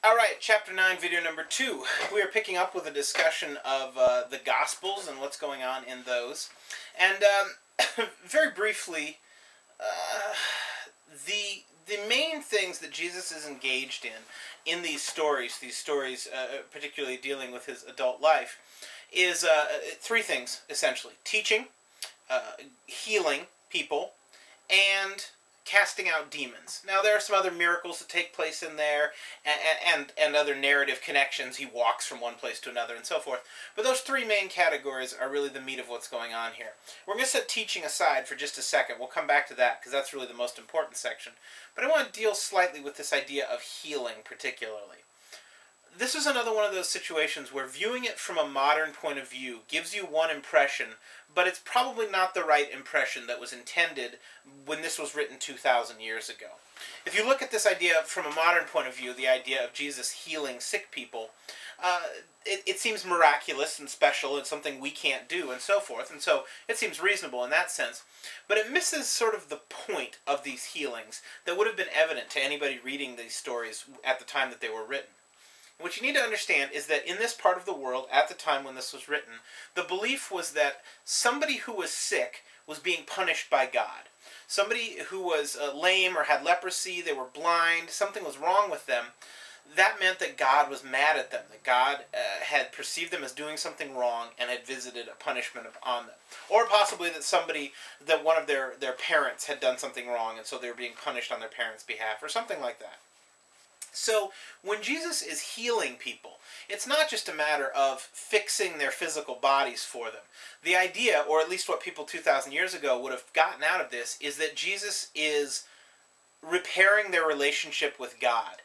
Alright, Chapter 9, Video number 2. We are picking up with a discussion of the Gospels and what's going on in those. And very briefly, the main things that Jesus is engaged in these stories particularly dealing with his adult life, is three things, essentially. Teaching, healing people, and casting out demons. Now, there are some other miracles that take place in there, and other narrative connections. He walks from one place to another, and so forth. But those three main categories are really the meat of what's going on here. We're going to set teaching aside for just a second. We'll come back to that, because that's really the most important section. But I want to deal slightly with this idea of healing, particularly. This is another one of those situations where viewing it from a modern point of view gives you one impression, but it's probably not the right impression that was intended when this was written 2,000 years ago. If you look at this idea from a modern point of view, the idea of Jesus healing sick people, it seems miraculous and special and something we can't do and so forth, and so it seems reasonable in that sense. But it misses sort of the point of these healings that would have been evident to anybody reading these stories at the time that they were written. What you need to understand is that in this part of the world, at the time when this was written, the belief was that somebody who was sick was being punished by God. Somebody who was lame or had leprosy, they were blind, something was wrong with them, that meant that God was mad at them, that God had perceived them as doing something wrong and had visited a punishment on them. Or possibly that one of their parents had done something wrong, and so they were being punished on their parents' behalf, or something like that. So, when Jesus is healing people, it's not just a matter of fixing their physical bodies for them. The idea, or at least what people 2,000 years ago would have gotten out of this, is that Jesus is repairing their relationship with God.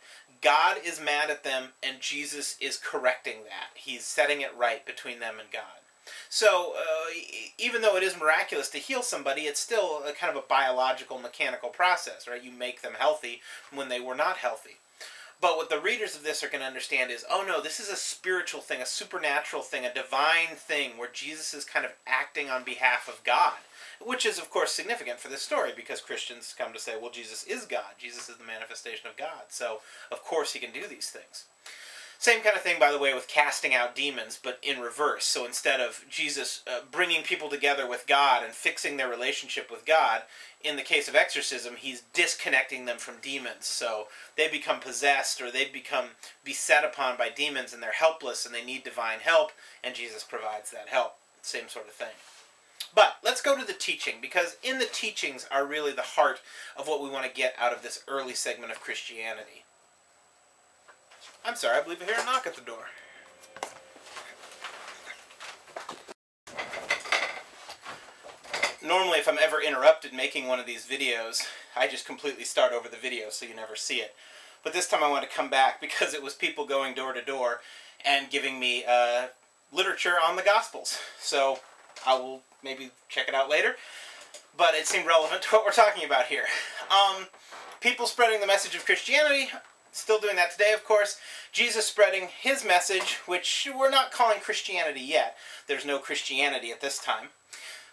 God is mad at them, and Jesus is correcting that. He's setting it right between them and God. So, even though it is miraculous to heal somebody, it's still a kind of a biological, mechanical process, right? You make them healthy when they were not healthy. But what the readers of this are going to understand is, oh no, this is a spiritual thing, a supernatural thing, a divine thing, where Jesus is kind of acting on behalf of God. Which is, of course, significant for this story, because Christians come to say, well, Jesus is God. Jesus is the manifestation of God. So, of course, he can do these things. Same kind of thing, by the way, with casting out demons, but in reverse. So instead of Jesus bringing people together with God and fixing their relationship with God, in the case of exorcism, he's disconnecting them from demons. So they become possessed, or they become beset upon by demons, and they're helpless, and they need divine help, and Jesus provides that help. Same sort of thing. But let's go to the teaching, because in the teachings are really the heart of what we want to get out of this early segment of Christianity. I'm sorry, I believe I hear a knock at the door. Normally, if I'm ever interrupted making one of these videos, I just completely start over the video so you never see it. But this time I want to come back because it was people going door to door and giving me literature on the Gospels. So I will maybe check it out later, but it seemed relevant to what we're talking about here. People spreading the message of Christianity. Still doing that today, of course. Jesus spreading his message, which we're not calling Christianity yet. There's no Christianity at this time.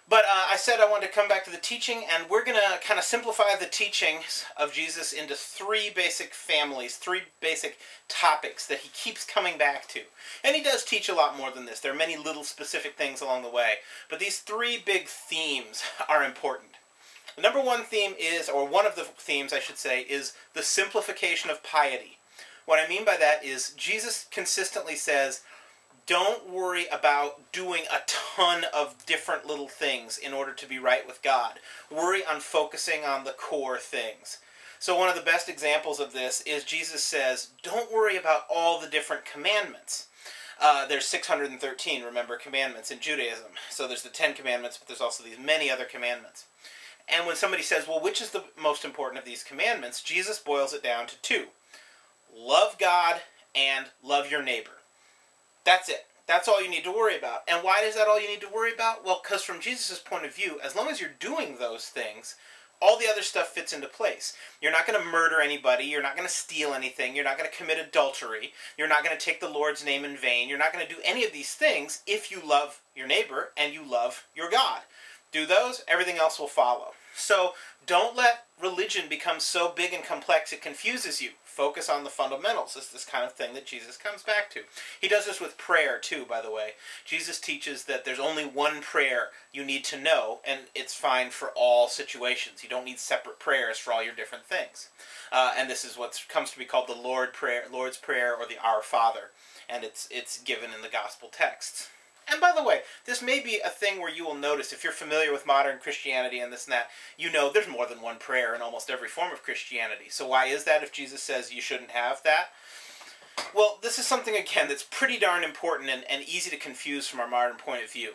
But I said I wanted to come back to the teaching, and we're going to kind of simplify the teachings of Jesus into three basic families, three basic topics that he keeps coming back to. And he does teach a lot more than this. There are many little specific things along the way. But these three big themes are important. The number one theme is, or one of the themes I should say, is the simplification of piety. What I mean by that is Jesus consistently says, don't worry about doing a ton of different little things in order to be right with God. Worry on focusing on the core things. So one of the best examples of this is Jesus says, don't worry about all the different commandments. There's 613, remember, commandments in Judaism. So there's the 10 commandments, but there's also these many other commandments. And when somebody says, well, which is the most important of these commandments, Jesus boils it down to two. Love God and love your neighbor. That's it. That's all you need to worry about. And why is that all you need to worry about? Well, because from Jesus' point of view, as long as you're doing those things, all the other stuff fits into place. You're not going to murder anybody. You're not going to steal anything. You're not going to commit adultery. You're not going to take the Lord's name in vain. You're not going to do any of these things if you love your neighbor and you love your God. Do those, everything else will follow. So don't let religion become so big and complex it confuses you. Focus on the fundamentals. It's this kind of thing that Jesus comes back to. He does this with prayer, too, by the way. Jesus teaches that there's only one prayer you need to know, and it's fine for all situations. You don't need separate prayers for all your different things. And this is what comes to be called the Lord's Prayer, or the Our Father, and it's given in the gospel texts. And by the way, this may be a thing where you will notice, if you're familiar with modern Christianity and this and that, you know there's more than one prayer in almost every form of Christianity. So why is that if Jesus says you shouldn't have that? Well, this is something, again, that's pretty darn important and easy to confuse from our modern point of view.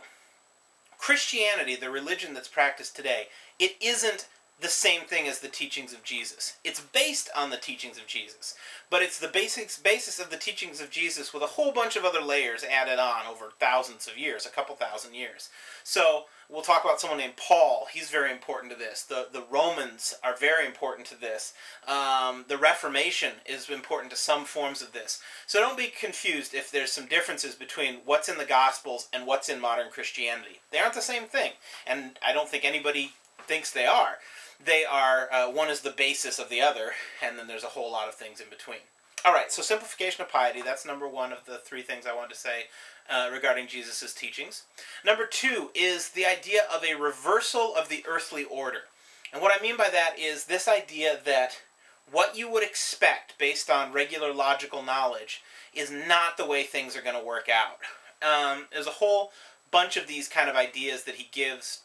Christianity, the religion that's practiced today, it isn't the same thing as the teachings of Jesus. It's based on the teachings of Jesus, but it's the basis of the teachings of Jesus with a whole bunch of other layers added on over thousands of years, a couple thousand years. So we'll talk about someone named Paul. He's very important to this. The Romans are very important to this. The Reformation is important to some forms of this. So don't be confused if there's some differences between what's in the Gospels and what's in modern Christianity. They aren't the same thing, and I don't think anybody thinks they are. They are, one is the basis of the other, and then there's a whole lot of things in between. Alright, so simplification of piety, that's number one of the three things I wanted to say regarding Jesus' teachings. Number two is the idea of a reversal of the earthly order. And what I mean by that is this idea that what you would expect based on regular logical knowledge is not the way things are going to work out. There's a whole bunch of these kind of ideas that he gives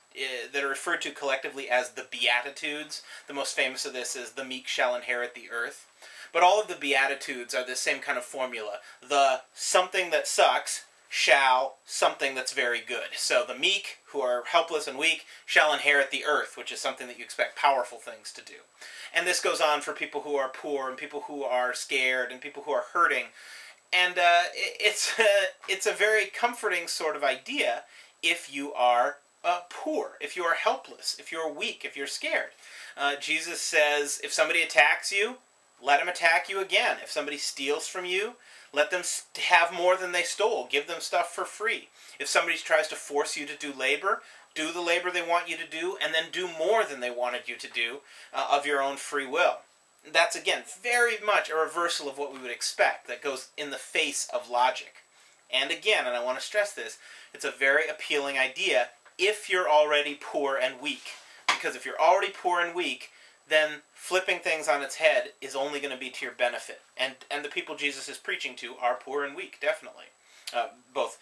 that are referred to collectively as the Beatitudes. The most famous of this is the meek shall inherit the earth. But all of the Beatitudes are the same kind of formula. The something that sucks shall something that's very good. So the meek, who are helpless and weak, shall inherit the earth, which is something that you expect powerful things to do. And this goes on for people who are poor and people who are scared and people who are hurting. And it's a very comforting sort of idea if you are poor, if you are helpless, if you're weak, if you're scared. Jesus says, if somebody attacks you, let them attack you again. If somebody steals from you, let them have more than they stole. Give them stuff for free. If somebody tries to force you to do the labor they want you to do, and then do more than they wanted you to do of your own free will. That's, again, very much a reversal of what we would expect. That goes in the face of logic. And again, and I want to stress this, it's a very appealing idea if you're already poor and weak. Because if you're already poor and weak, then flipping things on its head is only going to be to your benefit. And the people Jesus is preaching to are poor and weak, definitely. Both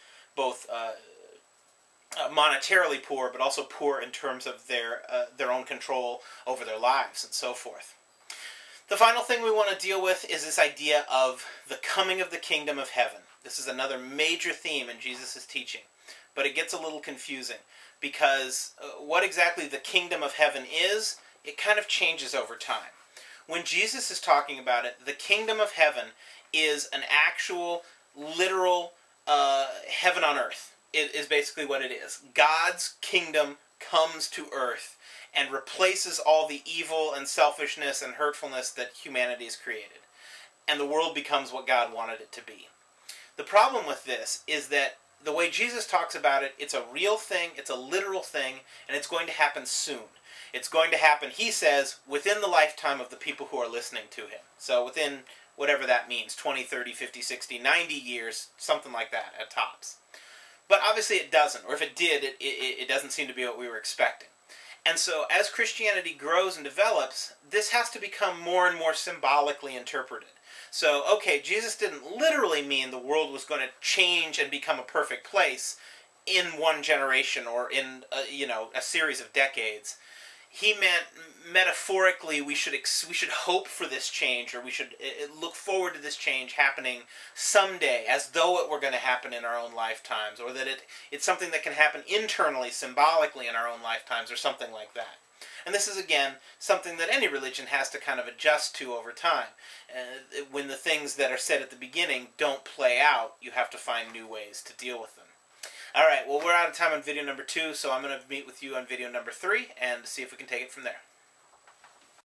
monetarily poor, but also poor in terms of their own control over their lives and so forth. The final thing we want to deal with is this idea of the coming of the kingdom of heaven. This is another major theme in Jesus' teaching, but it gets a little confusing because what exactly the kingdom of heaven is, it kind of changes over time. When Jesus is talking about it, the kingdom of heaven is an actual, literal heaven on earth. It is basically what it is. God's kingdom comes to earth and replaces all the evil and selfishness and hurtfulness that humanity has created. And the world becomes what God wanted it to be. The problem with this is that the way Jesus talks about it, it's a real thing, it's a literal thing, and it's going to happen soon. It's going to happen, he says, within the lifetime of the people who are listening to him. So within whatever that means, 20, 30, 50, 60, 90 years, something like that at tops. But obviously it doesn't, or if it did, it doesn't seem to be what we were expecting. And so as Christianity grows and develops, this has to become more and more symbolically interpreted. So, okay, Jesus didn't literally mean the world was going to change and become a perfect place in one generation or in a series of decades. He meant metaphorically we should hope for this change, or we should look forward to this change happening someday, as though it were going to happen in our own lifetimes, or that it's something that can happen internally, symbolically in our own lifetimes, or something like that. And this is, again, something that any religion has to kind of adjust to over time. When the things that are said at the beginning don't play out, you have to find new ways to deal with them. Alright, well, we're out of time on video number 2, so I'm going to meet with you on video number 3 and see if we can take it from there.